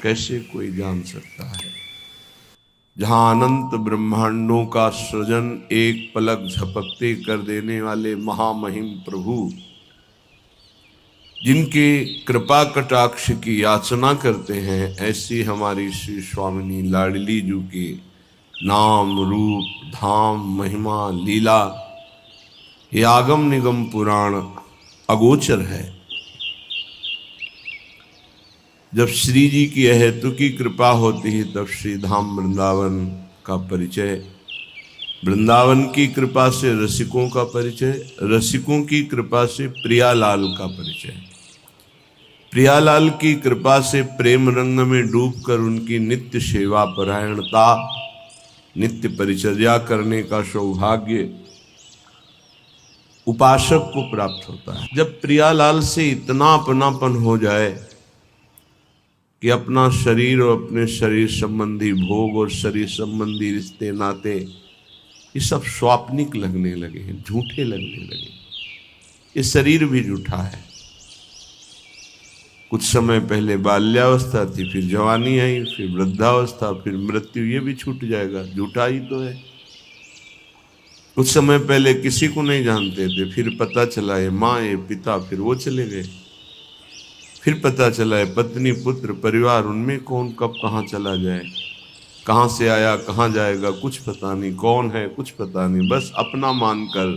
कैसे कोई जान सकता है। जहां अनंत ब्रह्मांडों का सृजन एक पलक झपकते कर देने वाले महामहिम प्रभु, जिनके कृपा कटाक्ष की याचना करते हैं, ऐसी हमारी श्री स्वामिनी लाडली जू के नाम रूप धाम महिमा लीला ये आगम निगम पुराण अगोचर है। जब श्री जी की अहेतु की कृपा होती है तब श्री धाम वृंदावन का परिचय, वृंदावन की कृपा से रसिकों का परिचय, रसिकों की कृपा से प्रियालाल का परिचय, प्रियालाल की कृपा से प्रेम रंग में डूबकर उनकी नित्य सेवा परायणता, नित्य परिचर्या करने का सौभाग्य उपासक को प्राप्त होता है। जब प्रियालाल से इतना अपनापन हो जाए कि अपना शरीर और अपने शरीर संबंधी भोग और शरीर संबंधी रिश्ते नाते ये सब स्वाप्निक लगने लगे हैं, झूठे लगने लगे। ये शरीर भी झूठा है। कुछ समय पहले बाल्यावस्था थी, फिर जवानी आई, फिर वृद्धावस्था, फिर मृत्यु, ये भी छूट जाएगा, झूठा ही तो है। कुछ समय पहले किसी को नहीं जानते थे, फिर पता चला ये माँ ये पिता, फिर वो चले गए, फिर पता चला है पत्नी पुत्र परिवार, उनमें कौन कब कहाँ चला जाए, कहाँ से आया कहाँ जाएगा कुछ पता नहीं, कौन है कुछ पता नहीं, बस अपना मानकर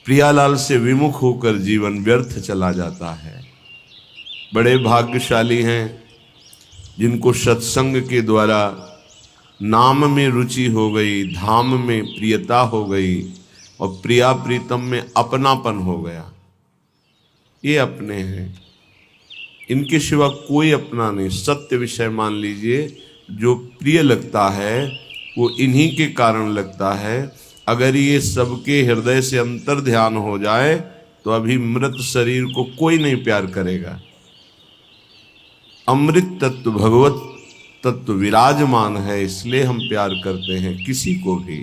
प्रियालाल से विमुख होकर जीवन व्यर्थ चला जाता है। बड़े भाग्यशाली हैं जिनको सत्संग के द्वारा नाम में रुचि हो गई, धाम में प्रियता हो गई और प्रिया प्रीतम में अपनापन हो गया। ये अपने हैं, इनके सिवा कोई अपना नहीं। सत्य विषय मान लीजिए, जो प्रिय लगता है वो इन्हीं के कारण लगता है। अगर ये सबके हृदय से अंतर ध्यान हो जाए तो अभी मृत शरीर को कोई नहीं प्यार करेगा। अमृत तत्व भगवत तत्व विराजमान है, इसलिए हम प्यार करते हैं किसी को भी,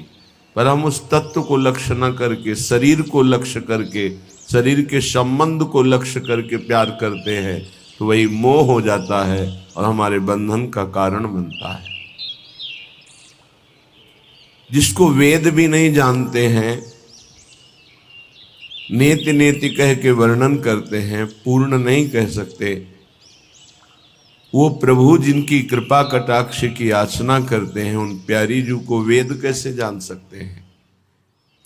पर हम उस तत्व को लक्ष्य न करके, शरीर को लक्ष्य करके, शरीर के संबंध को लक्ष्य करके प्यार करते हैं तो वही मोह हो जाता है और हमारे बंधन का कारण बनता है। जिसको वेद भी नहीं जानते हैं, नेति नेति कह के वर्णन करते हैं, पूर्ण नहीं कह सकते, वो प्रभु जिनकी कृपा कटाक्ष की याचना करते हैं, उन प्यारी जू को वेद कैसे जान सकते हैं।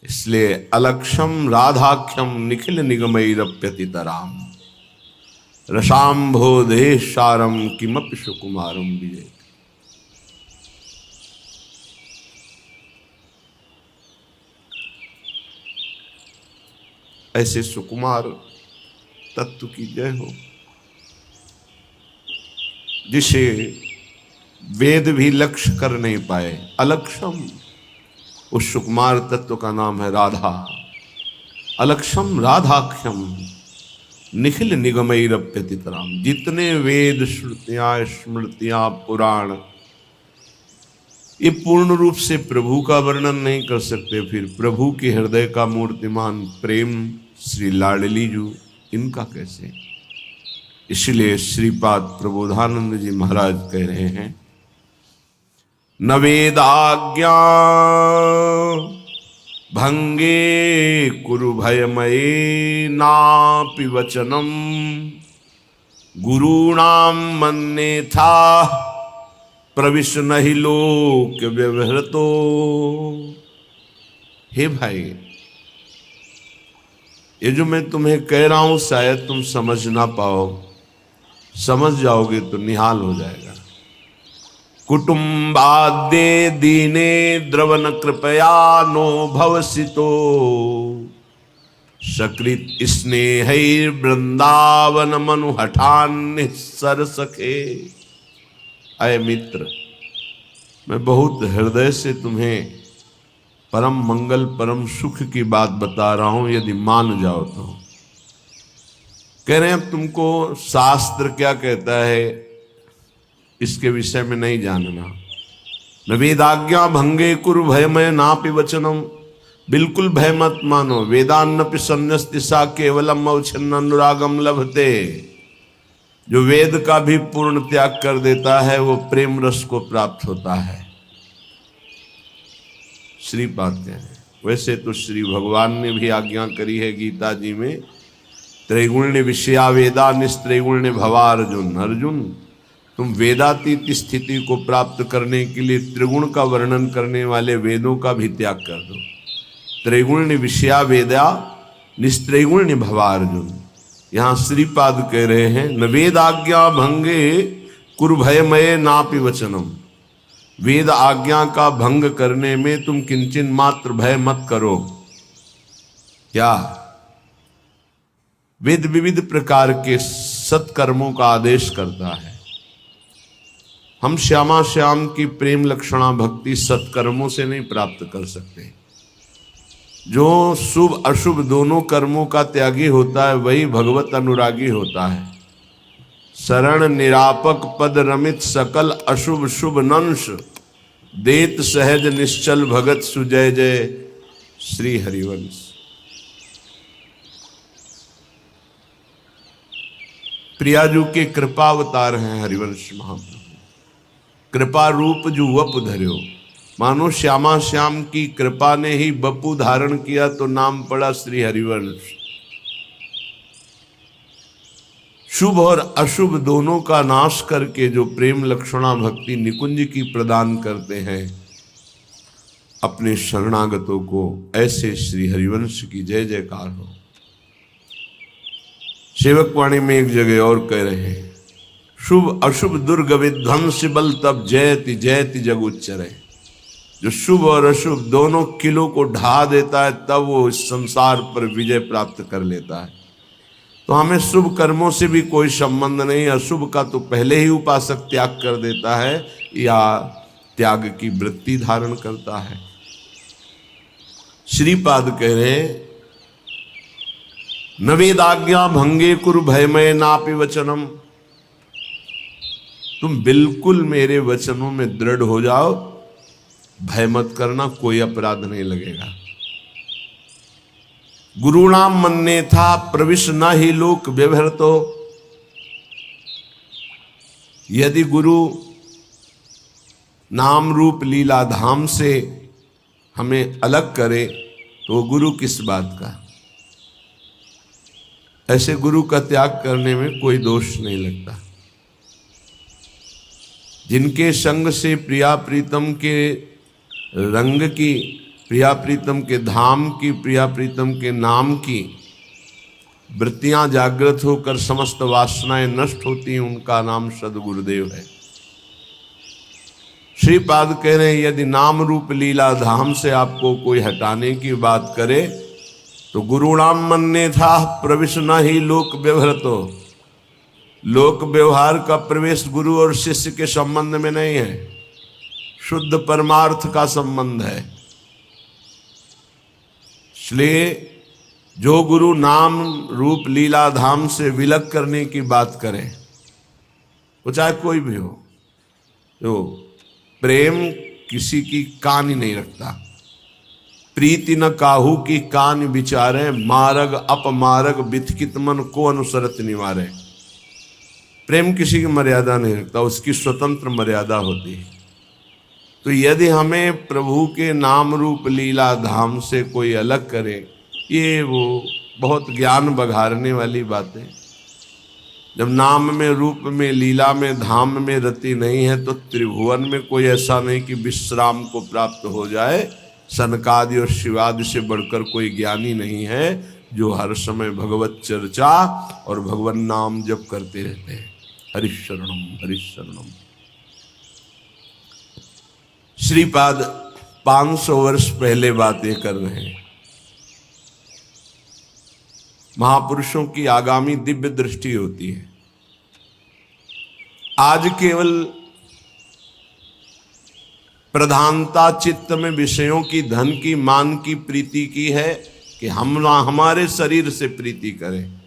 इसलिए अलक्षम राधाख्यम निखिल निगमैरप्यतितराम रसाम्भोदेशारम किमपि सुकुमारम विजय। ऐसे सुकुमार तत्व की जय हो, जिसे वेद भी लक्ष्य कर नहीं पाए। अलक्षम, उस सुकुमार तत्व का नाम है राधा। अलक्षम राधाख्यम निखिल निगमैरप्यतितराम। जितने वेद श्रुतियां स्मृतियां पुराण ये पूर्ण रूप से प्रभु का वर्णन नहीं कर सकते, फिर प्रभु के हृदय का मूर्तिमान प्रेम श्री लाडली जू, इनका कैसे। इसलिए श्रीपाद प्रबोधानंद जी महाराज कह रहे हैं, न वेदाज्ञा भंगे कुरु भयमये नापि वचनम गुरूणाम मन्येथा प्रविश नहि लोक व्यवहृतो। हे भाई, ये जो मैं तुम्हें कह रहा हूं शायद तुम समझ ना पाओ, समझ जाओगे तो निहाल हो जाएगा। कुटुंबाद्ये दीने द्रवन कृपया नो भवसितो सकृत स्नेहैर् वृंदावन मनु हठान सर सखे। अय मित्र, मैं बहुत हृदय से तुम्हें परम मंगल परम सुख की बात बता रहा हूं, यदि मान जाओ तो। कह रहे हैं अब तुमको शास्त्र क्या कहता है इसके विषय में नहीं जानना। न वेदाज्ञा भंगे कुरु भयमय नापि वचनम। बिल्कुल भय मत मानो। वेदान्नपि सन्न्यस्ति सा केवलम अवच्छिन्न अनुरागम लभते। जो वेद का भी पूर्ण त्याग कर देता है वो प्रेम रस को प्राप्त होता है। श्रीपाद कह रहे हैं। वैसे तो श्री भगवान ने भी आज्ञा करी है गीता जी में, त्रैगुण्य विषया वेदा निस्त्रैगुण्य भवा अर्जुन। अर्जुन, तुम वेदातीत स्थिति को प्राप्त करने के लिए त्रिगुण का वर्णन करने वाले वेदों का भी त्याग कर दो। त्रैगुण्य विषया वेदा निस्त्रैगुण्य भवा अर्जुन। यहाँ श्रीपाद कह रहे हैं, न वेद आज्ञा भंगे कुरु भयमय नापि वचनम। वेद आज्ञा का भंग करने में तुम किंचन मात्र भय मत करो। क्या? वेद विविध प्रकार के सत्कर्मों का आदेश करता है। हम श्यामा श्याम की प्रेम लक्षणा भक्ति सत्कर्मों से नहीं प्राप्त कर सकते। जो शुभ अशुभ दोनों कर्मों का त्यागी होता है वही भगवत अनुरागी होता है। शरण निरापक पद रमित सकल अशुभ शुभ नंश, देत सहज निश्चल भगत सुजय जय श्री हरिवंश। प्रियाजू के कृपावतार हैं हरिवंश महाप्रभु। कृपा रूप जो वप धर्यो, मानो श्यामा श्याम की कृपा ने ही बपू धारण किया तो नाम पड़ा श्री हरिवंश। शुभ और अशुभ दोनों का नाश करके जो प्रेम लक्षणा भक्ति निकुंज की प्रदान करते हैं अपने शरणागतों को, ऐसे श्री हरिवंश की जय जयकार हो। सेवक वाणी में एक जगह और कह रहे हैं, शुभ अशुभ दुर्ग विध्वंस बल तब जयति जयति जग उच्चरे। जो शुभ और अशुभ दोनों किलों को ढा देता है तब वो इस संसार पर विजय प्राप्त कर लेता है। तो हमें शुभ कर्मों से भी कोई संबंध नहीं। अशुभ का तो पहले ही उपासक त्याग कर देता है या त्याग की वृत्ति धारण करता है। श्रीपाद कह रहे, न वेदाज्ञा भंगे कुरु भयमय नापि वचनम। तुम बिल्कुल मेरे वचनों में दृढ़ हो जाओ, भय मत करना, कोई अपराध नहीं लगेगा। गुरुणाम मन्ने था प्रविश न ही लोक व्यवहृतो। यदि गुरु नाम रूप लीला धाम से हमें अलग करे तो वो गुरु किस बात का। ऐसे गुरु का त्याग करने में कोई दोष नहीं लगता। जिनके संग से प्रिया प्रीतम के रंग की, प्रिया प्रीतम के धाम की, प्रिया प्रीतम के नाम की वृत्तियां जागृत होकर समस्त वासनाएं नष्ट होती हैं, उनका नाम सदगुरुदेव है। श्रीपाद कह रहे हैं, यदि नाम रूप लीला धाम से आपको कोई हटाने की बात करे तो गुरुणाम मन्ने था प्रविश न ही लोक व्यवहृतो। लोक व्यवहार का प्रवेश गुरु और शिष्य के संबंध में नहीं है, शुद्ध परमार्थ का संबंध है। इसलिए जो गुरु नाम रूप लीला धाम से विलग करने की बात करे, वो चाहे कोई भी हो, जो प्रेम किसी की कान ही नहीं रखता। प्रीति न काहू की कान विचारे, मारग अपमारग बिथकित मन को अनुसरत निवारे। प्रेम किसी की मर्यादा नहीं रखता, उसकी स्वतंत्र मर्यादा होती है। तो यदि हमें प्रभु के नाम रूप लीला धाम से कोई अलग करे, ये वो बहुत ज्ञान बघारने वाली बातें। जब नाम में रूप में लीला में धाम में रति नहीं है तो त्रिभुवन में कोई ऐसा नहीं कि विश्राम को प्राप्त हो जाए। सनकादि और शिवादि से बढ़कर कोई ज्ञानी नहीं है जो हर समय भगवत चर्चा और भगवान नाम जप करते रहते हैं। हरिशरणम हरिशरणम। श्रीपाद 500 वर्ष पहले बातें कर रहे हैं। महापुरुषों की आगामी दिव्य दृष्टि होती है। आज केवल प्रधानता चित्त में विषयों की, धन की, मान की प्रीति की है कि हम हमारे शरीर से प्रीति करें।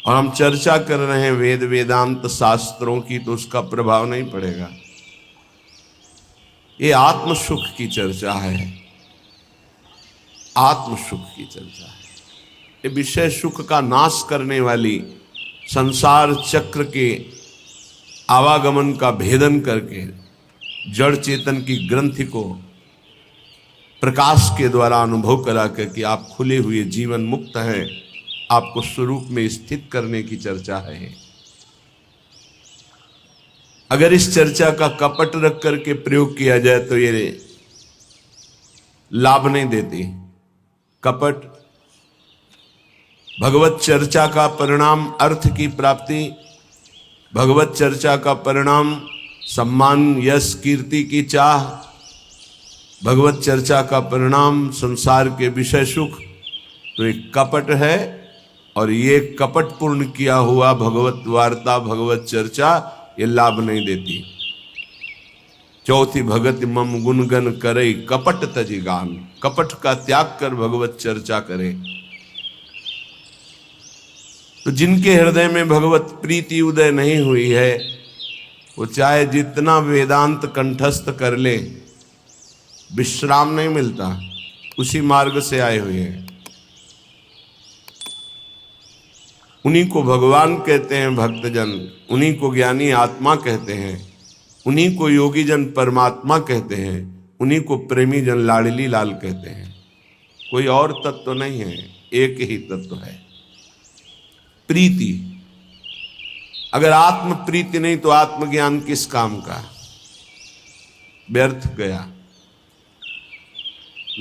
और हम चर्चा कर रहे हैं वेद वेदांत शास्त्रों की, तो उसका प्रभाव नहीं पड़ेगा। ये आत्म सुख की चर्चा है, आत्म सुख की चर्चा है। ये विषय सुख का नाश करने वाली संसार चक्र के आवागमन का भेदन करके जड़ चेतन की ग्रंथि को प्रकाश के द्वारा अनुभव करा कर कि आप खुले हुए जीवन मुक्त हैं, आपको स्वरूप में स्थित करने की चर्चा है। अगर इस चर्चा का कपट रख करके प्रयोग किया जाए तो ये लाभ नहीं देती। कपट भगवत चर्चा का परिणाम अर्थ की प्राप्ति, भगवत चर्चा का परिणाम सम्मान यश कीर्ति की चाह, भगवत चर्चा का परिणाम संसार के विषय सुख, तो एक कपट है। और ये कपट पूर्ण किया हुआ भगवत वार्ता भगवत चर्चा ये लाभ नहीं देती। चौथी भगत मम गुणगन करे कपट तजी गान, कपट का त्याग कर भगवत चर्चा करे। तो जिनके हृदय में भगवत प्रीति उदय नहीं हुई है, वो चाहे जितना वेदांत कंठस्थ कर ले, विश्राम नहीं मिलता, उसी मार्ग से आए हुए हैं। उन्हीं को भगवान कहते हैं भक्तजन, उन्हीं को ज्ञानी आत्मा कहते हैं, उन्हीं को योगी जन परमात्मा कहते हैं, उन्हीं को प्रेमी जन लाडली लाल कहते हैं। कोई और तत्व नहीं है, एक ही तत्व है, प्रीति। अगर आत्म प्रीति नहीं तो आत्मज्ञान किस काम का, व्यर्थ गया।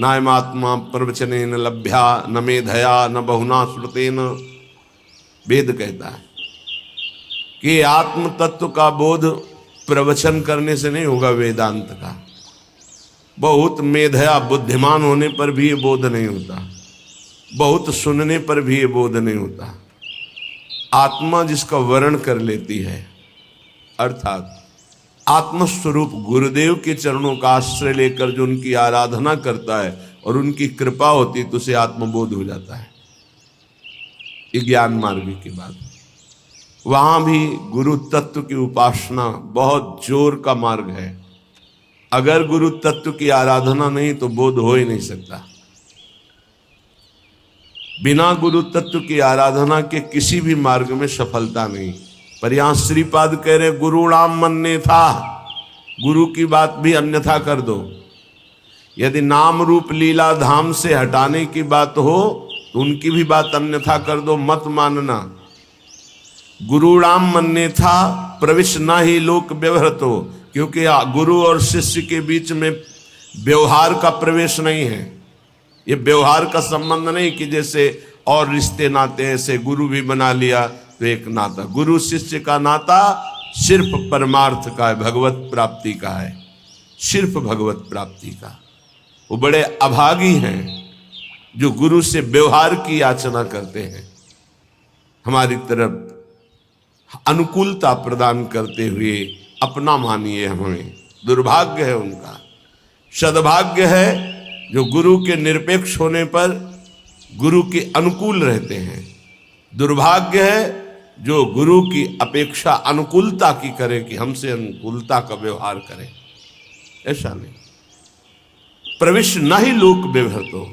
नायमात्मा प्रवचनेन लभ्या न मेधया न बहुना श्रुतेन, वेद कहता है कि आत्म तत्व का बोध प्रवचन करने से नहीं होगा। वेदांत का बहुत मेधया बुद्धिमान होने पर भी ये बोध नहीं होता, बहुत सुनने पर भी ये बोध नहीं होता। आत्मा जिसका वर्ण कर लेती है, अर्थात आत्मस्वरूप गुरुदेव के चरणों का आश्रय लेकर जो उनकी आराधना करता है और उनकी कृपा होती है तो उसे आत्मबोध हो जाता है। ये ज्ञान मार्ग की बात। वहां भी गुरु तत्व की उपासना बहुत जोर का मार्ग है। अगर गुरु तत्व की आराधना नहीं तो बोध हो ही नहीं सकता। बिना गुरु तत्व की आराधना के किसी भी मार्ग में सफलता नहीं। पर यहां श्रीपाद कह रहे गुरुणाम मन्ने था, गुरु की बात भी अन्यथा कर दो। यदि नाम रूप लीला धाम से हटाने की बात हो तो उनकी भी बात अन्यथा कर दो, मत मानना। गुरुणाम मन्ने था प्रविश ना ही लोक व्यवहृतो, क्योंकि गुरु और शिष्य के बीच में व्यवहार का प्रवेश नहीं है। ये व्यवहार का संबंध नहीं कि जैसे और रिश्ते नाते ऐसे गुरु भी बना लिया तो एक नाता। गुरु शिष्य का नाता सिर्फ परमार्थ का है, भगवत प्राप्ति का है, सिर्फ भगवत प्राप्ति का। वो बड़े अभागी हैं जो गुरु से व्यवहार की याचना करते हैं, हमारी तरफ अनुकूलता प्रदान करते हुए अपना मानिए हमें। दुर्भाग्य है उनका। सद्भाग्य है जो गुरु के निरपेक्ष होने पर गुरु के अनुकूल रहते हैं। दुर्भाग्य है जो गुरु की अपेक्षा अनुकूलता की करे कि हमसे अनुकूलता का व्यवहार करें। ऐसा नहीं। प्रवेश न ही लोक व्यवहार, तो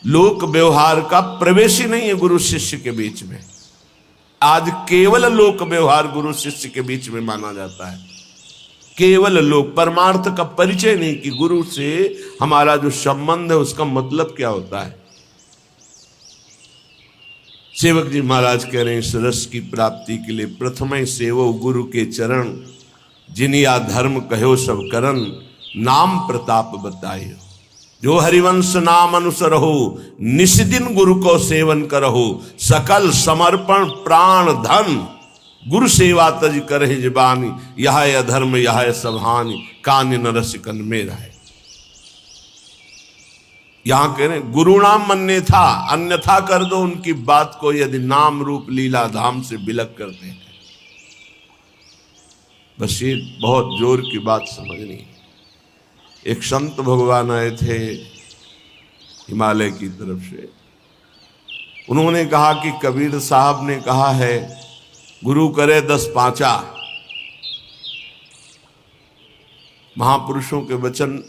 लोक व्यवहार का प्रवेश ही नहीं है गुरु शिष्य के बीच में। आज केवल लोक व्यवहार गुरु शिष्य के बीच में माना जाता है। केवल लोक, परमार्थ का परिचय नहीं कि गुरु से हमारा जो संबंध है उसका मतलब क्या होता है। सेवक जी महाराज कह रहे हैं इस रस की प्राप्ति के लिए प्रथम सेवो गुरु के चरण, जिनिया धर्म कहो सब करन, नाम प्रताप बतायो। जो हरिवंश नाम अनुसरहो, निष्दिन गुरु को सेवन करहो, सकल समर्पण प्राण धन, गुरु सेवा तज करहि जबानी, यह अधर्म यह सबहानि, कान न रसिकन मेरा है। यहां कह रहे गुरु नाम मन्ने था, अन्यथा कर दो उनकी बात को यदि नाम रूप लीला धाम से बिलक करते हैं। बस ये बहुत जोर की बात समझनी। एक संत भगवान आए थे हिमालय की तरफ से। उन्होंने कहा कि कबीर साहब ने कहा है गुरु करे 10 पांचा। महापुरुषों के वचन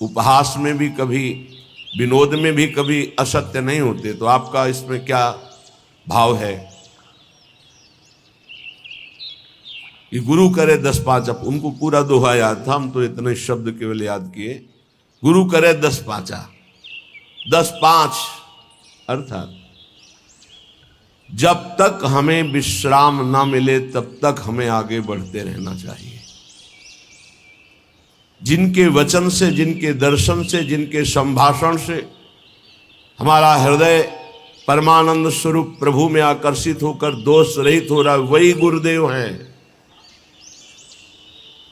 उपहास में भी कभी, विनोद में भी कभी असत्य नहीं होते। तो आपका इसमें क्या भाव है? कि गुरु करे 10 पाँच। उनको पूरा दोहा याद था, हम तो इतने शब्द केवल याद किए। गुरु करे 10 पाँचा, 10 पाँच अर्थात जब तक हमें विश्राम ना मिले तब तक हमें आगे बढ़ते रहना चाहिए। जिनके वचन से, जिनके दर्शन से, जिनके संभाषण से हमारा हृदय परमानंद स्वरूप प्रभु में आकर्षित होकर दोष रहित हो रहा, वही गुरुदेव हैं।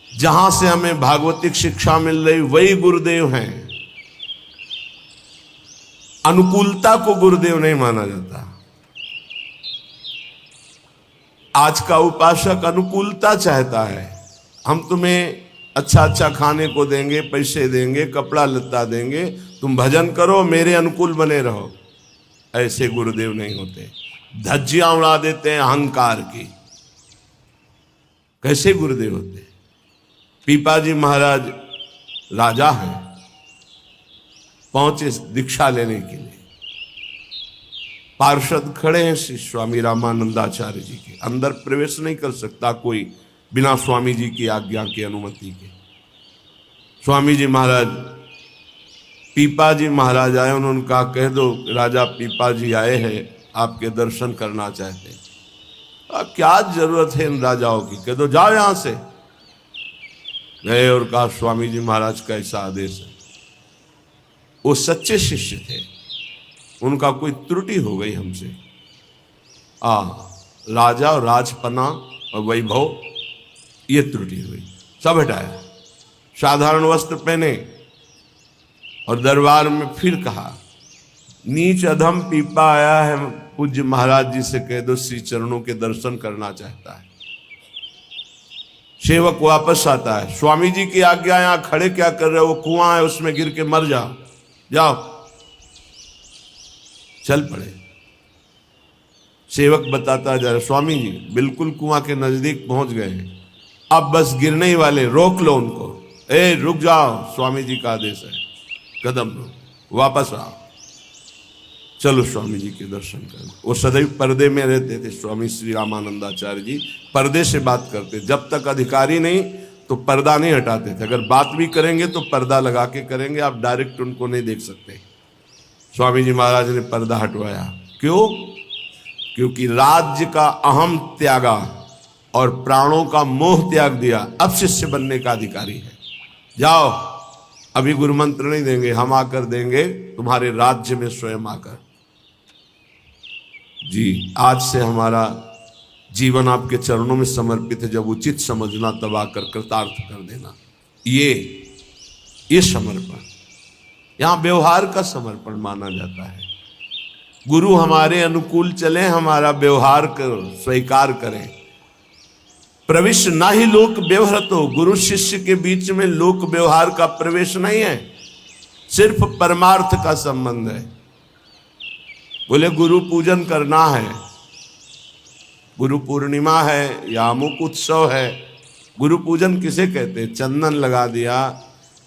जहां से हमें भागवतिक शिक्षा मिल रही, वही गुरुदेव हैं। अनुकूलता को गुरुदेव नहीं माना जाता। आज का उपासक अनुकूलता चाहता है। हम तुम्हें अच्छा अच्छा खाने को देंगे, पैसे देंगे, कपड़ा लत्ता देंगे, तुम भजन करो, मेरे अनुकूल बने रहो। ऐसे गुरुदेव नहीं होते। धज्जियां उड़ा देते हैं अहंकार की। कैसे गुरुदेव होते? पीपाजी महाराज राजा हैं, पहुंचे दीक्षा लेने के लिए। पार्षद खड़े हैं श्री स्वामी रामानंदाचार्य जी के। अंदर प्रवेश नहीं कर सकता कोई बिना स्वामी जी की आज्ञा की, अनुमति के। स्वामी जी महाराज, पीपाजी महाराज आए, उन्होंने कहा कह दो राजा पीपाजी आए हैं, आपके दर्शन करना चाहते हैं। क्या जरूरत है इन राजाओं की, कह दो जाओ यहां से। गए और कहा स्वामी जी महाराज का ऐसा आदेश है। वो सच्चे शिष्य थे, उनका कोई त्रुटि हो गई हमसे। राजा और राजपना और वैभव, ये त्रुटि हुई, सब हटाया, साधारण वस्त्र पहने और दरबार में फिर कहा नीच अधम पीपा आया है, पूज्य महाराज जी से कह दो श्री चरणों के दर्शन करना चाहता है। सेवक वापस आता है, स्वामी जी की आज्ञा, यहां खड़े क्या कर रहे हो, वो कुआं है उसमें गिर के मर जाओ, जाओ। चल पड़े। सेवक बताता जा रहा, स्वामी जी बिल्कुल कुआं के नजदीक पहुंच गए हैं, अब बस गिरने ही वाले, रोक लो उनको। ए रुक जाओ, स्वामी जी का आदेश है, कदम लो, वापस आओ। चलो स्वामी जी के दर्शन कर। वो सदैव पर्दे में रहते थे स्वामी श्री रामानंदाचार्य जी, पर्दे से बात करते। जब तक अधिकारी नहीं तो पर्दा नहीं हटाते थे। अगर बात भी करेंगे तो पर्दा लगा के करेंगे, आप डायरेक्ट उनको नहीं देख सकते। स्वामी जी महाराज ने पर्दा हटवाया। क्यों? क्योंकि राज्य का अहम त्यागा और प्राणों का मोह त्याग दिया, अब शिष्य बनने का अधिकारी है। जाओ, अभी गुरु मंत्र नहीं देंगे, हम आकर देंगे तुम्हारे राज्य में स्वयं आकर। जी, आज से हमारा जीवन आपके चरणों में समर्पित है। जब उचित समझना तब आकर कृतार्थ कर देना। ये समर्पण यहां व्यवहार का समर्पण माना जाता है। गुरु हमारे अनुकूल चले, हमारा व्यवहार स्वीकार करें। प्रवेश ना ही लोक व्यवहार, तो गुरु शिष्य के बीच में लोक व्यवहार का प्रवेश नहीं है, सिर्फ परमार्थ का संबंध है। बोले गुरु पूजन करना है, गुरु पूर्णिमा है या अमुक उत्सव है। गुरु पूजन किसे कहते हैं? चंदन लगा दिया,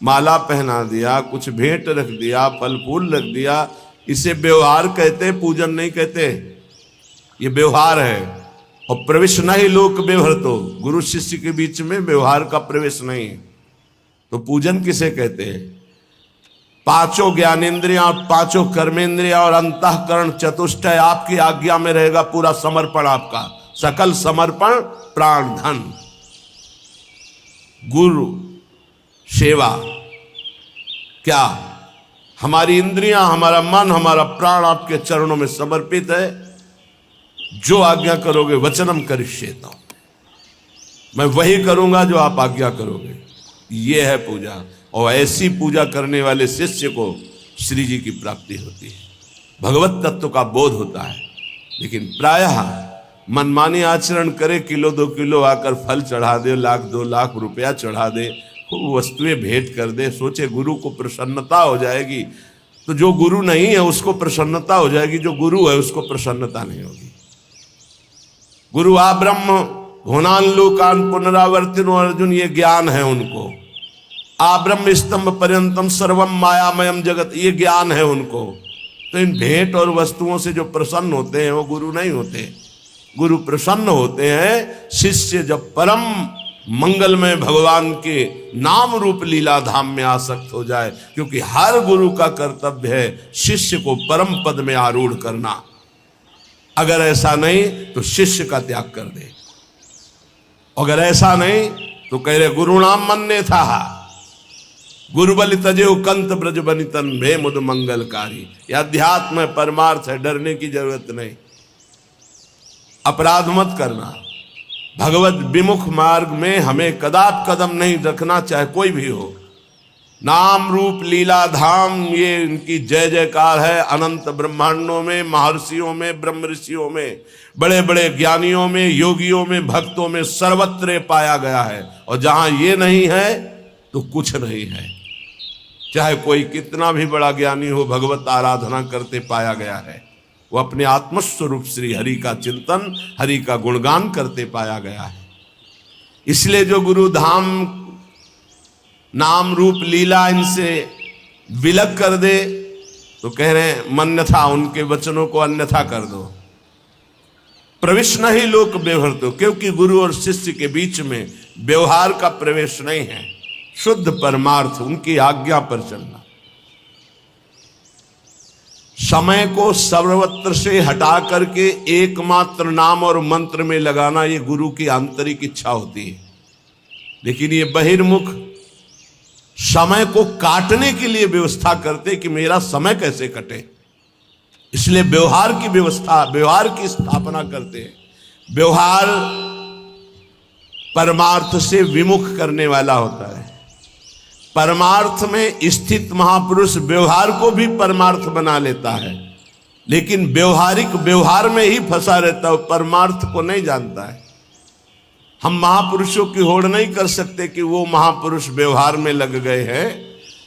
माला पहना दिया, कुछ भेंट रख दिया, फल फूल रख दिया, इसे व्यवहार कहते, पूजन नहीं कहते। ये व्यवहार है। और प्रवेश नहीं लोक व्यवहार, तो गुरु शिष्य के बीच में व्यवहार का प्रवेश नहीं। तो पूजन किसे कहते हैं? पांचों ज्ञानेन्द्रियां, पांचों कर्मेंद्रियां और अंतःकरण चतुष्टय आपकी आज्ञा में रहेगा। पूरा समर्पण आपका, सकल समर्पण, प्राण धन। गुरु सेवा क्या? हमारी इंद्रियां, हमारा मन, हमारा प्राण आपके चरणों में समर्पित है। जो आज्ञा करोगे, वचनम करिष्येत, मैं वही करूंगा जो आप आज्ञा करोगे। ये है पूजा। और ऐसी पूजा करने वाले शिष्य को श्री जी की प्राप्ति होती है, भगवत तत्व का बोध होता है। लेकिन प्रायः मनमानी आचरण करे, किलो 2 किलो आकर फल चढ़ा दे, 1-2 लाख रुपया चढ़ा दे, खूब वस्तुएं भेंट कर दे, सोचे गुरु को प्रसन्नता हो जाएगी। तो जो गुरु नहीं है उसको प्रसन्नता हो जाएगी, जो गुरु है उसको प्रसन्नता नहीं होगी। गुरु आ ब्रह्म भुवनान लोकान पुनरावर्तिनो, अर्जुन ये ज्ञान है उनको। आ ब्रह्म स्तंभ पर्यंतम सर्वम मायामयम जगत, ये ज्ञान है उनको। तो इन भेंट और वस्तुओं से जो प्रसन्न होते हैं वो गुरु नहीं होते। गुरु प्रसन्न होते हैं। शिष्य जब परम मंगलमय भगवान के नाम रूप लीला धाम में आसक्त हो जाए, क्योंकि हर गुरु का कर्तव्य है शिष्य को परम पद में आरूढ़ करना। अगर ऐसा नहीं तो शिष्य का त्याग कर दे, अगर ऐसा नहीं तो कह रहे गुरु नाम मन्ने था, गुरु बलि तजेउ कंत ब्रज बनितन भे मुद मंगलकारी। यह अध्यात्म है, परमार्थ है, डरने की जरूरत नहीं। अपराध मत करना, भगवत विमुख मार्ग में हमें कदाप कदम नहीं रखना, चाहे कोई भी हो। नाम रूप लीला धाम ये इनकी जय जयकार है। अनंत ब्रह्मांडों में, महर्षियों में, ब्रह्म ऋषियों में, बड़े बड़े ज्ञानियों में, योगियों में, भक्तों में सर्वत्र पाया गया है। और जहां ये नहीं है तो कुछ नहीं है। चाहे कोई कितना भी बड़ा ज्ञानी हो, भगवत आराधना करते पाया गया है। वो अपने आत्मस्वरूप श्री हरि का चिंतन, हरि का गुणगान करते पाया गया है। इसलिए जो गुरु धाम नाम रूप लीला इनसे विलग कर दे तो कह रहे हैं मन्यथा, उनके वचनों को अन्यथा कर दो। प्रवेश नहीं लोक व्यवहृतो, क्योंकि गुरु और शिष्य के बीच में व्यवहार का प्रवेश नहीं है। शुद्ध परमार्थ, उनकी आज्ञा पर चलना। समय को सर्वत्र से हटा करके एकमात्र नाम और मंत्र में लगाना, ये गुरु की आंतरिक इच्छा होती है। लेकिन ये बहिर्मुख समय को काटने के लिए व्यवस्था करते कि मेरा समय कैसे कटे, इसलिए व्यवहार की व्यवस्था, व्यवहार की स्थापना करते हैं। व्यवहार परमार्थ से विमुख करने वाला होता है। परमार्थ में स्थित महापुरुष व्यवहार को भी परमार्थ बना लेता है, लेकिन व्यवहारिक व्यवहार में ही फंसा रहता है, परमार्थ को नहीं जानता है। हम महापुरुषों की होड़ नहीं कर सकते कि वो महापुरुष व्यवहार में लग गए हैं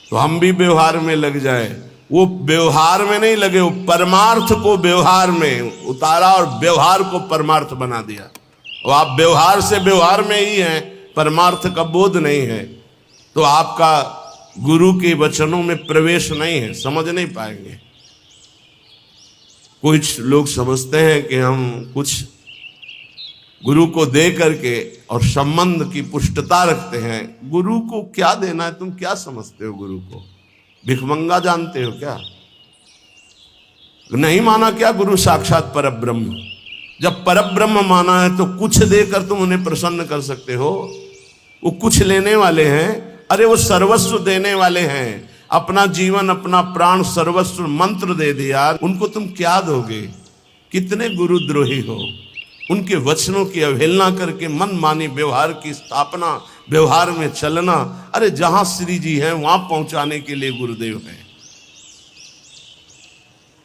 तो हम भी व्यवहार में लग जाए। वो व्यवहार में नहीं लगे, वो परमार्थ को व्यवहार में उतारा और व्यवहार को परमार्थ बना दिया। और आप व्यवहार से व्यवहार में ही हैं, परमार्थ का बोध नहीं है, तो आपका गुरु के वचनों में प्रवेश नहीं है, समझ नहीं पाएंगे। कुछ लोग समझते हैं कि हम कुछ गुरु को दे करके और संबंध की पुष्टता रखते हैं। गुरु को क्या देना है? तुम क्या समझते हो गुरु को? भिखमंगा जानते हो क्या? नहीं माना क्या गुरु साक्षात परब्रह्म? जब परब्रह्म माना है तो कुछ देकर तुम उन्हें प्रसन्न कर सकते हो। वो कुछ लेने वाले हैं, अरे वो सर्वस्व देने वाले हैं। अपना जीवन, अपना प्राण, सर्वस्व मंत्र दे दिया, उनको तुम क्या दोगे? कितने गुरुद्रोही हो। उनके वचनों की अवहेलना करके मनमानी व्यवहार की स्थापना, व्यवहार में चलना। अरे जहां श्री जी हैं वहां पहुंचाने के लिए गुरुदेव हैं।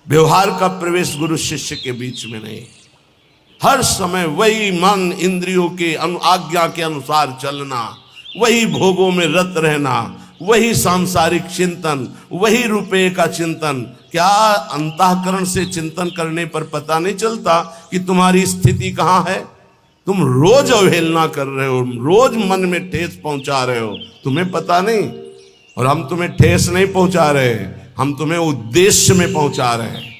व्यवहार का प्रवेश गुरु शिष्य के बीच में नहीं। हर समय वही मन इंद्रियों के आज्ञा के अनुसार चलना, वही भोगों में रत रहना, वही सांसारिक चिंतन, वही रुपये का चिंतन। क्या अंतःकरण से चिंतन करने पर पता नहीं चलता कि तुम्हारी स्थिति कहाँ है? तुम रोज अवहेलना कर रहे हो, रोज मन में ठेस पहुंचा रहे हो, तुम्हें पता नहीं। और हम तुम्हें ठेस नहीं पहुंचा रहे, हम तुम्हें उद्देश्य में पहुंचा रहे हैं।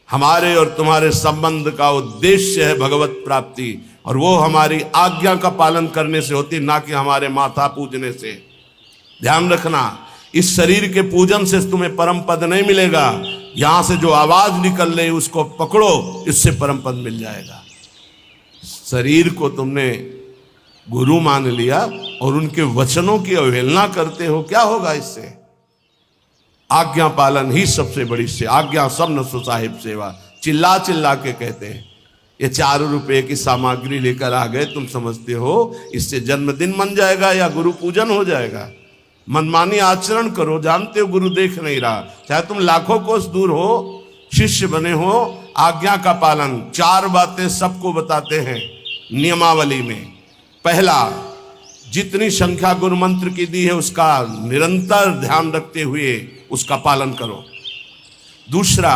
हमारे और तुम्हारे संबंध का उद्देश्य है भगवत प्राप्ति, और वो हमारी आज्ञा का पालन करने से होती, ना कि हमारे माथा पूजने से। ध्यान रखना, इस शरीर के पूजन से तुम्हें परम पद नहीं मिलेगा। यहां से जो आवाज निकल रही उसको पकड़ो, इससे परम पद मिल जाएगा। शरीर को तुमने गुरु मान लिया और उनके वचनों की अवहेलना करते हो, क्या होगा इससे? आज्ञा पालन ही सबसे बड़ी से। आज्ञा सब न साहिब सेवा, चिल्ला चिल्ला के कहते हैं। ये 4 रुपए की सामग्री लेकर आ गए, तुम समझते हो इससे जन्मदिन मन जाएगा या गुरु पूजन हो जाएगा? मनमानी आचरण करो, जानते हो गुरु देख नहीं रहा। चाहे तुम लाखों कोस दूर हो, शिष्य बने हो, आज्ञा का पालन। 4 बातें सबको बताते हैं नियमावली में। पहला, जितनी संख्या गुरु मंत्र की दी है उसका निरंतर ध्यान रखते हुए उसका पालन करो। दूसरा,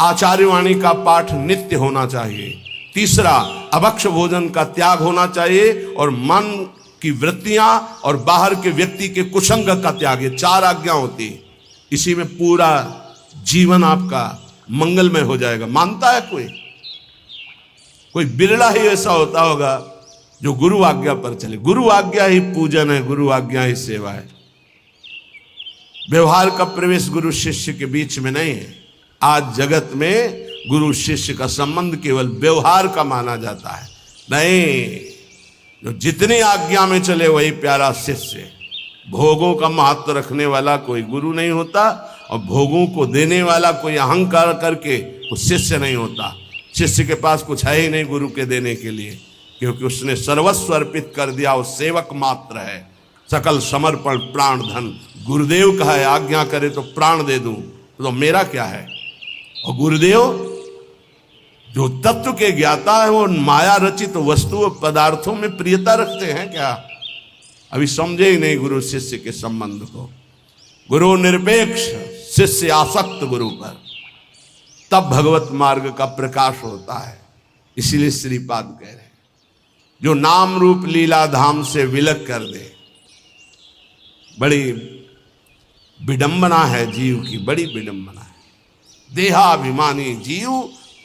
आचार्यवाणी का पाठ नित्य होना चाहिए। तीसरा, अभक्ष भोजन का त्याग होना चाहिए और मन की वृत्तियां और बाहर के व्यक्ति के कुसंग का त्याग। ये 4 आज्ञा होती है, इसी में पूरा जीवन आपका मंगलमय हो जाएगा। मानता है कोई? कोई बिरला ही ऐसा होता होगा जो गुरु आज्ञा पर चले। गुरु आज्ञा ही पूजन है, गुरु आज्ञा ही सेवा है। व्यवहार का प्रवेश गुरु शिष्य के बीच में नहीं है। आज जगत में गुरु शिष्य का संबंध केवल व्यवहार का माना जाता है। नहीं, जो जितनी आज्ञा में चले वही प्यारा शिष्य। भोगों का महत्व रखने वाला कोई गुरु नहीं होता, और भोगों को देने वाला कोई अहंकार करके वो शिष्य नहीं होता। शिष्य के पास कुछ है ही नहीं गुरु के देने के लिए, क्योंकि उसने सर्वस्व अर्पित कर दिया, वो सेवक मात्र है। सकल समर्पण प्राण धन। गुरुदेव का है, आज्ञा करे तो प्राण दे दूं, तो मेरा क्या है। और गुरुदेव जो तत्व के ज्ञाता है, वो माया रचित वस्तु और पदार्थों में प्रियता रखते हैं क्या? अभी समझे ही नहीं गुरु शिष्य के संबंध को। गुरु निरपेक्ष, शिष्य आसक्त गुरु पर, तब भगवत मार्ग का प्रकाश होता है। इसीलिए श्रीपाद कह रहे हैं, जो नाम रूप लीला धाम से विलग कर दे। बड़ी विडंबना है जीव की, बड़ी विडंबना है। देहाभिमानी जीव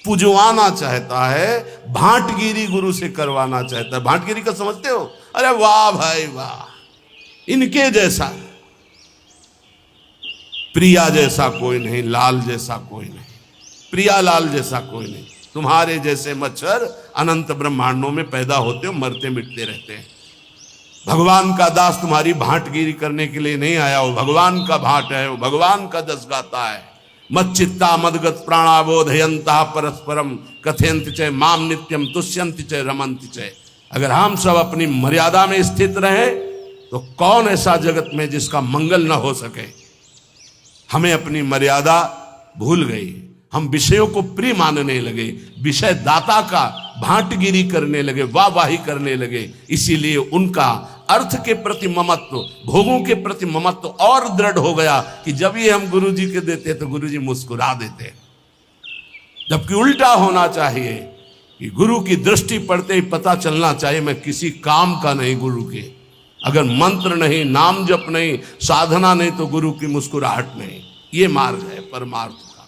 पुजवाना चाहता है, भांटगिरी गुरु से करवाना चाहता है। भांटगिरी का समझते हो? अरे वाह भाई वाह, इनके जैसा, प्रिया जैसा कोई नहीं, लाल जैसा कोई नहीं, प्रिया लाल जैसा कोई नहीं। तुम्हारे जैसे मच्छर अनंत ब्रह्मांडों में पैदा होते हो, मरते मिटते रहते हैं। भगवान का दास तुम्हारी भांटगिरी करने के लिए नहीं आया, वो भगवान का भाट है, वो भगवान का जस गाता है। मच्चित्ता मदगत प्राणाबोधयंता परस्परम कथयंत च माम नित्यम तुष्यंत च रमंत च। अगर हम सब अपनी मर्यादा में स्थित रहे तो कौन ऐसा जगत में जिसका मंगल न हो सके। हमें अपनी मर्यादा भूल गई, हम विषयों को प्रिय मानने लगे, विषय दाता का भांटगिरी करने लगे, वाहवाही करने लगे। इसीलिए उनका अर्थ के प्रति ममत्व, भोगों के प्रति ममत्व और दृढ़ हो गया कि जब ये हम गुरु जी के देते तो गुरु जी मुस्कुरा देते। जबकि उल्टा होना चाहिए कि गुरु की दृष्टि पड़ते ही पता चलना चाहिए मैं किसी काम का नहीं गुरु के। अगर मंत्र नहीं, नाम जप नहीं, साधना नहीं, तो गुरु की मुस्कुराहट नहीं। ये मार्ग है परमार्थ का।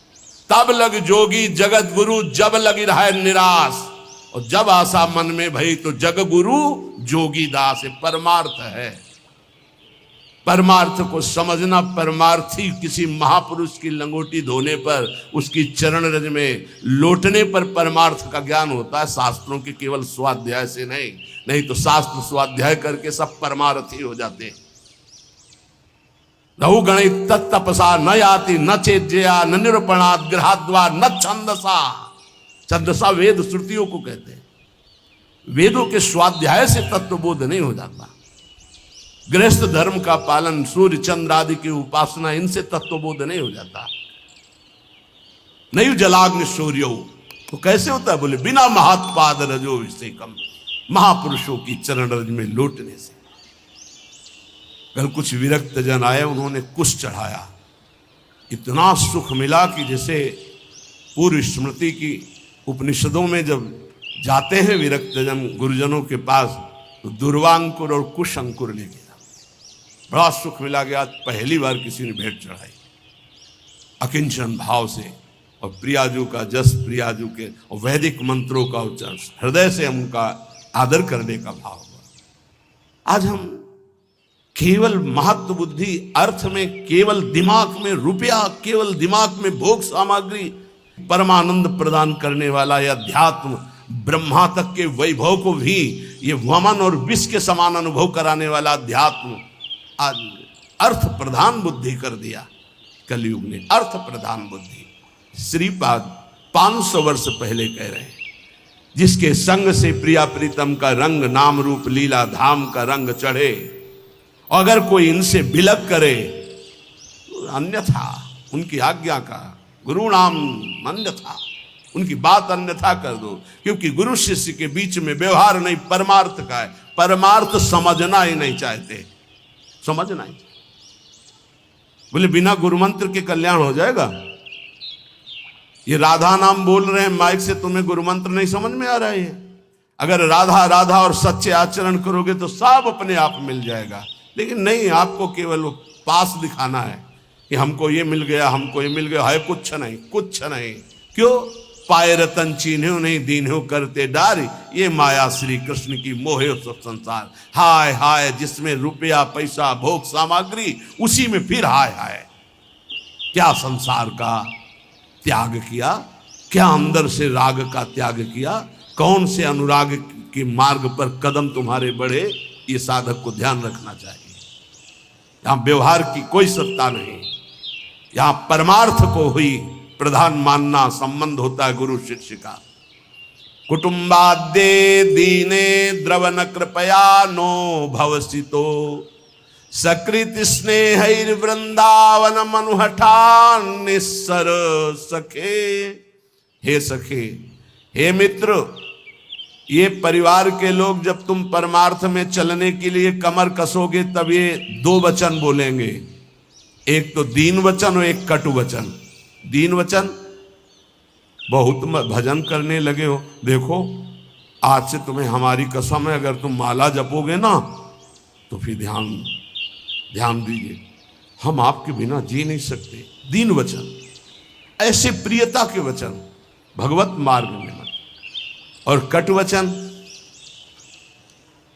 तब लग जोगी जगत गुरु, जब लगी रहा निराश, और जब आशा मन में भई तो जग गुरु जोगी दास। परमार्थ है। परमार्थ को समझना, परमार्थी किसी महापुरुष की लंगोटी धोने पर, उसकी चरण रज में लोटने पर परमार्थ का ज्ञान होता है, शास्त्रों के केवल स्वाध्याय से नहीं। नहीं तो शास्त्र स्वाध्याय करके सब परमार्थी हो जाते। रहु गणित तत्तपसा न याति न चेज्या न निरूपणात् गृहाद्वा न छंदसा। छंदसा वेद श्रुतियों को कहते हैं। वेदों के स्वाध्याय से तत्वबोध नहीं हो जाता। गृहस्थ धर्म का पालन, सूर्य चंद्र आदि की उपासना, इनसे तत्वबोध नहीं हो जाता। नहीं जलाग्नि सूर्यो, तो कैसे होता है? बोले बिना महात्पाद रजो से कम, महापुरुषों की चरण रज में लौटने से। कल कुछ विरक्त जन आए, उन्होंने कुछ चढ़ाया, इतना सुख मिला कि जैसे पूर्व स्मृति की उपनिषदों में जब जाते हैं विरक्त जन गुरुजनों के पास, तो दुर्वांकुर और कुश अंकुर लेके जाते। बड़ा सुख मिला गया। पहली बार किसी ने भेंट चढ़ाई अकिंचन भाव से, और प्रियाजू का जस, प्रियाजू के और वैदिक मंत्रों का उच्चारण, हृदय से हम उनका आदर करने का भाव हुआ। आज हम केवल महत्व बुद्धि, अर्थ में केवल दिमाग में रुपया, केवल दिमाग में भोग सामग्री, परमानंद प्रदान करने वाला यह अध्यात्म, ब्रह्मा तक के वैभव को भी ये वमन और विष के समान अनुभव कराने वाला अध्यात्म आज अर्थ प्रधान बुद्धि कर दिया। कलयुग ने अर्थ प्रधान बुद्धि। श्रीपाद 500 वर्ष पहले कह रहे हैं, जिसके संग से प्रिया प्रीतम का रंग, नाम रूप लीला धाम का रंग चढ़े, और अगर कोई इनसे विलग करे तो अन्यथा उनकी आज्ञा का, गुरु नाम अन्यथा, उनकी बात अन्यथा कर दो। क्योंकि गुरु शिष्य के बीच में व्यवहार नहीं, परमार्थ का है। परमार्थ समझना ही नहीं चाहते, समझना ही। बोले बिना गुरु मंत्र के कल्याण हो जाएगा? ये राधा नाम बोल रहे हैं माइक से, तुम्हें गुरु मंत्र नहीं समझ में आ रहा है? अगर राधा राधा और सच्चे आचरण करोगे तो सब अपने आप मिल जाएगा। लेकिन नहीं, आपको केवल वो पास दिखाना है कि हमको ये मिल गया, हमको ये मिल गया। है कुछ नहीं, कुछ नहीं। क्यों? पाए रतन चीन्ह्यो नहीं दीन्ह्यो करते डार, ये माया श्री कृष्ण की मोहे सब संसार। हाय हाय जिसमें रुपया पैसा भोग सामग्री, उसी में फिर हाय हाय। क्या संसार का त्याग किया, क्या अंदर से राग का त्याग किया, कौन से अनुराग के मार्ग पर कदम तुम्हारे बढ़े, ये साधक को ध्यान रखना चाहिए। यहां व्यवहार की कोई सत्ता नहीं, यहां परमार्थ को हुई प्रधान मानना संबंध होता है गुरु शिष्य का। कुटुंबाद्ये दीने द्रवन कृपया नो भवसितो, सकृत स्नेहैर वृंदावन मनुहठान निस्सर सखे। हे सखे, हे मित्र, ये परिवार के लोग जब तुम परमार्थ में चलने के लिए कमर कसोगे तब ये दो वचन बोलेंगे, एक तो दीन वचन और एक कटु वचन। दीन वचन, बहुत भजन करने लगे हो, देखो आज से तुम्हें हमारी कसम है, अगर तुम माला जपोगे ना तो फिर ध्यान दीजिए, हम आपके बिना जी नहीं सकते। दीन वचन, ऐसे प्रियता के वचन भगवत मार्ग में मत। और कटु वचन,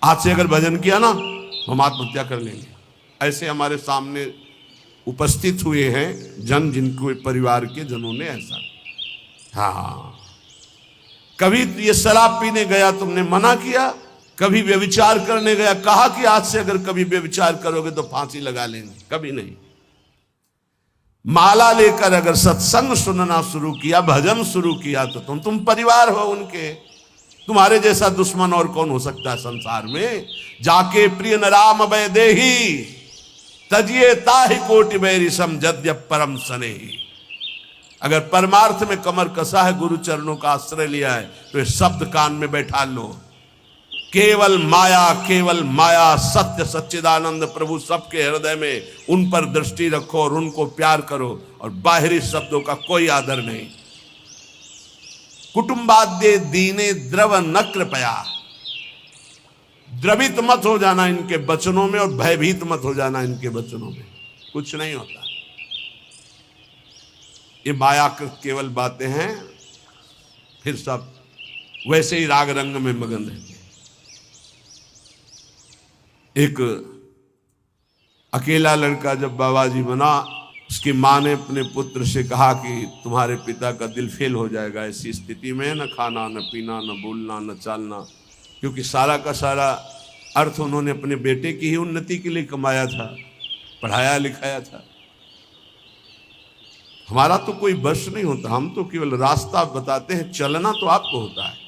आज से अगर भजन किया ना हम आत्महत्या कर लेंगे। ऐसे हमारे सामने उपस्थित हुए हैं जन, जिनको परिवार के जनों ने ऐसा। हाँ, कभी ये शराब पीने गया तुमने मना किया, कभी व्यभिचार करने गया कहा कि आज से अगर कभी व्यभिचार करोगे तो फांसी लगा लेंगे, कभी नहीं। माला लेकर अगर सत्संग सुनना शुरू किया, भजन शुरू किया तो तुम परिवार हो उनके। तुम्हारे जैसा दुश्मन और कौन हो सकता है संसार में। जाके प्रिय न राम वै देही, तजिए ताहि कोटि बैरी समझद्य परम स्नेही। अगर परमार्थ में कमर कसा है, गुरु चरणों का आश्रय लिया है, तो ये शब्द कान में बैठा लो, केवल माया सत्य सच्चिदानंद प्रभु सबके हृदय में, उन पर दृष्टि रखो और उनको प्यार करो, और बाहरी शब्दों का कोई आदर नहीं। कुटुंबाद्ये दीने द्रव न कृपया, द्रवित मत हो जाना इनके वचनों में, और भयभीत मत हो जाना इनके वचनों में, कुछ नहीं होता। ये माया केवल बातें हैं, फिर सब वैसे ही राग रंग में मगन रहते हैं। एक अकेला लड़का जब बाबा जी बना, उसकी माँ ने अपने पुत्र से कहा कि तुम्हारे पिता का दिल फेल हो जाएगा ऐसी स्थिति में, न खाना न पीना न बोलना न चालना, क्योंकि सारा का सारा अर्थ उन्होंने अपने बेटे की ही उन्नति के लिए कमाया था, पढ़ाया लिखाया था। हमारा तो कोई बस नहीं होता, हम तो केवल रास्ता बताते हैं, चलना तो आपको होता है।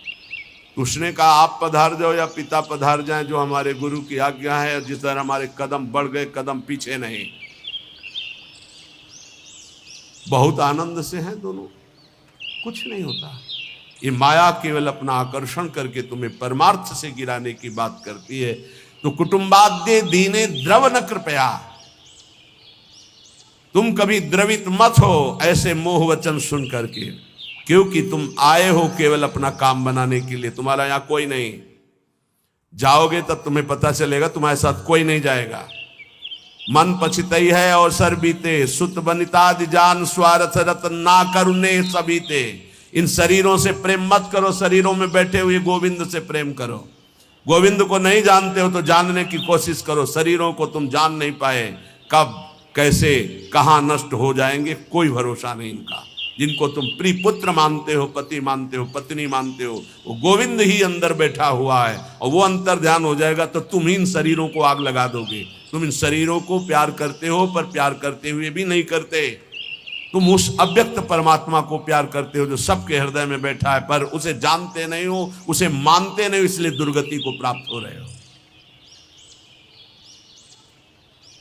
उसने कहा आप पधार जाओ या पिता पधार जाएं, जो हमारे गुरु की आज्ञा है, जिस तरह हमारे कदम बढ़ गए, कदम पीछे नहीं। बहुत आनंद से हैं दोनों, कुछ नहीं होता। ये माया केवल अपना आकर्षण करके तुम्हें परमार्थ से गिराने की बात करती है। तो कुटुंबाद्ये दीने द्रव न कृपया, तुम कभी द्रवित मत हो ऐसे मोह वचन सुन करके, क्योंकि तुम आए हो केवल अपना काम बनाने के लिए, तुम्हारा यहां कोई नहीं। जाओगे तब तुम्हें पता चलेगा, तुम्हारे साथ कोई नहीं जाएगा। मन पछितई है और सर बीते, सुत बनितादि जान स्वार्थ रतन ना करुणे सबीते। इन शरीरों से प्रेम मत करो, शरीरों में बैठे हुए गोविंद से प्रेम करो। गोविंद को नहीं जानते हो तो जानने की कोशिश करो। शरीरों को तुम जान नहीं पाए, कब कैसे कहाँ नष्ट हो जाएंगे कोई भरोसा नहीं इनका। जिनको तुम प्रिय पुत्र मानते हो, पति मानते हो, पत्नी मानते हो, वो गोविंद ही अंदर बैठा हुआ है, और वो अंतर ध्यान हो जाएगा तो तुम इन शरीरों को आग लगा दोगे। तुम इन शरीरों को प्यार करते हो, पर प्यार करते हुए भी नहीं करते। तुम उस अव्यक्त परमात्मा को प्यार करते हो जो सबके हृदय में बैठा है, पर उसे जानते नहीं हो, उसे मानते नहीं हो, इसलिए दुर्गति को प्राप्त हो रहे हो।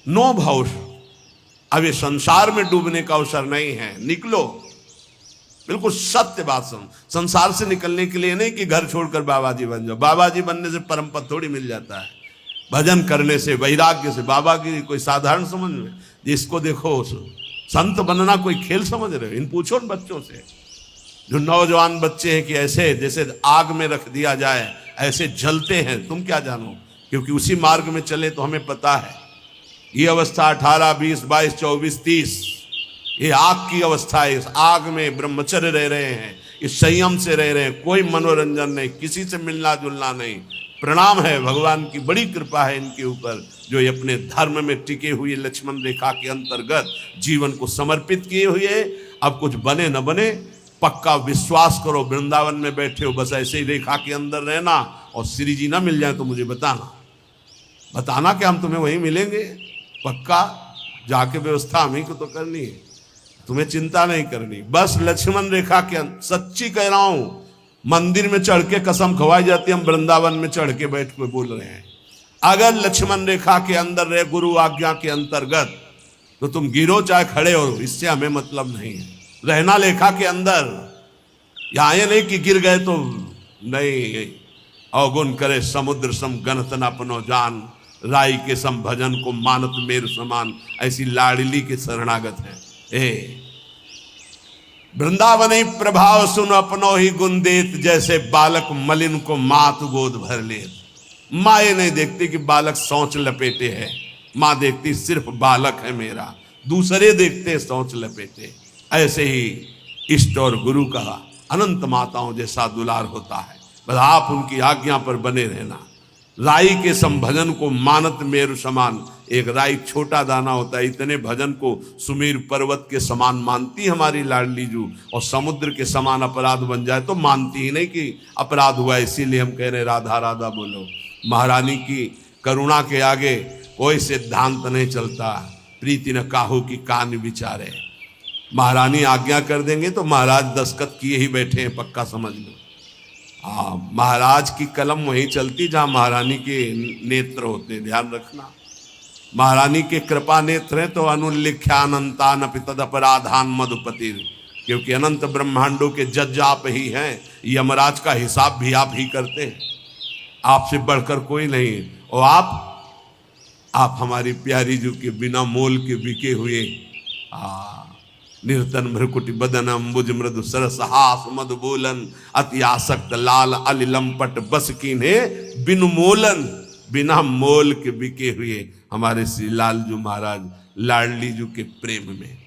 नो भाव, अब ये संसार में डूबने का अवसर नहीं है, निकलो। बिल्कुल सत्य बात सुन, संसार से निकलने के लिए नहीं कि घर छोड़कर बाबा जी बन जाओ। बाबा जी बनने से परम पद थोड़ी मिल जाता है, भजन करने से, वैराग्य से। बाबा की कोई साधारण समझ में, जिसको देखो संत बनना कोई खेल समझ रहे हो। इन पूछो न बच्चों से, जो नौजवान बच्चे हैं कि ऐसे जैसे आग में रख दिया जाए ऐसे जलते हैं, तुम क्या जानो, क्योंकि उसी मार्ग में चले तो हमें पता है। ये अवस्था 18, 20, 22, 24, 30 ये आग की अवस्था है। इस आग में ब्रह्मचर्य रह रहे हैं, कि संयम से रह रहे हैं, कोई मनोरंजन नहीं, किसी से मिलना जुलना नहीं। प्रणाम है, भगवान की बड़ी कृपा है इनके ऊपर, जो ये अपने धर्म में टिके हुए लक्ष्मण रेखा के अंतर्गत जीवन को समर्पित किए हुए। अब कुछ बने न बने, पक्का विश्वास करो, वृंदावन में बैठे हो बस ऐसे ही रेखा के अंदर रहना, और श्री जी ना मिल जाए तो मुझे बताना कि हम तुम्हें वहीं मिलेंगे। पक्का जाके व्यवस्था हम ही को तो करनी है, तुम्हें चिंता नहीं करनी। बस लक्ष्मण रेखा के, सच्ची कह रहा हूं, मंदिर में चढ़ के कसम खवाई जाती है, हम वृंदावन में चढ़ के बैठ के बोल रहे हैं। अगर लक्ष्मण रेखा के अंदर रहे, गुरु आज्ञा के अंतर्गत, तो तुम गिरो चाहे खड़े हो, इससे हमें मतलब नहीं है। रहना लेखा के अंदर, यहां ये नहीं कि गिर गए तो नहीं। अवगुण करे समुद्र सम गणत न अपनो जान, राई के सम भजन को मानत मेरु समान, ऐसी लाडली के शरणागत है। वृंदावन ही प्रभाव सुन अपनो ही गुण देत, जैसे बालक मलिन को मात गोद भर ले। माँ ये नहीं देखती कि बालक सोच लपेटे है, माँ देखती सिर्फ बालक है मेरा, दूसरे देखते सोच लपेटे। ऐसे ही इष्ट और गुरु का अनंत माताओं जैसा दुलार होता है, बस आप उनकी आज्ञा पर बने रहना। राई के संभजन को मानत मेरु समान, एक राई छोटा दाना होता है, इतने भजन को सुमेर पर्वत के समान मानती हमारी लाडली जू, और समुद्र के समान अपराध बन जाए तो मानती ही नहीं कि अपराध हुआ। इसीलिए हम कह रहे राधा राधा बोलो। महारानी की करुणा के आगे कोई सिद्धांत नहीं चलता। प्रीति न काहू की कान विचारे, महारानी आज्ञा कर देंगे तो महाराज दस्तखत किए ही बैठे हैं, पक्का समझ लो। हाँ, महाराज की कलम वहीं चलती जहां महारानी के नेत्र होते, ध्यान रखना। महारानी के कृपा नेत्र हैं तो अनुल्लिख्यानंतान तद अपराधान मधुपति, क्योंकि अनंत ब्रह्मांडों के जज आप ही हैं, यमराज का हिसाब भी आप ही करते हैं, आपसे बढ़कर कोई नहीं। और आप हमारी प्यारी जो के बिना मोल के बिके हुए, निर्तन भ्रकुटि बदन अम्बुज मृदु सरस हास मधु बोलन, अति आसक्त लाल अलिलंपट बस कीन्हे बिनु मोलन। बिना मोल के बिके हुए हमारे श्री लालजू महाराज लाडली जू के प्रेम में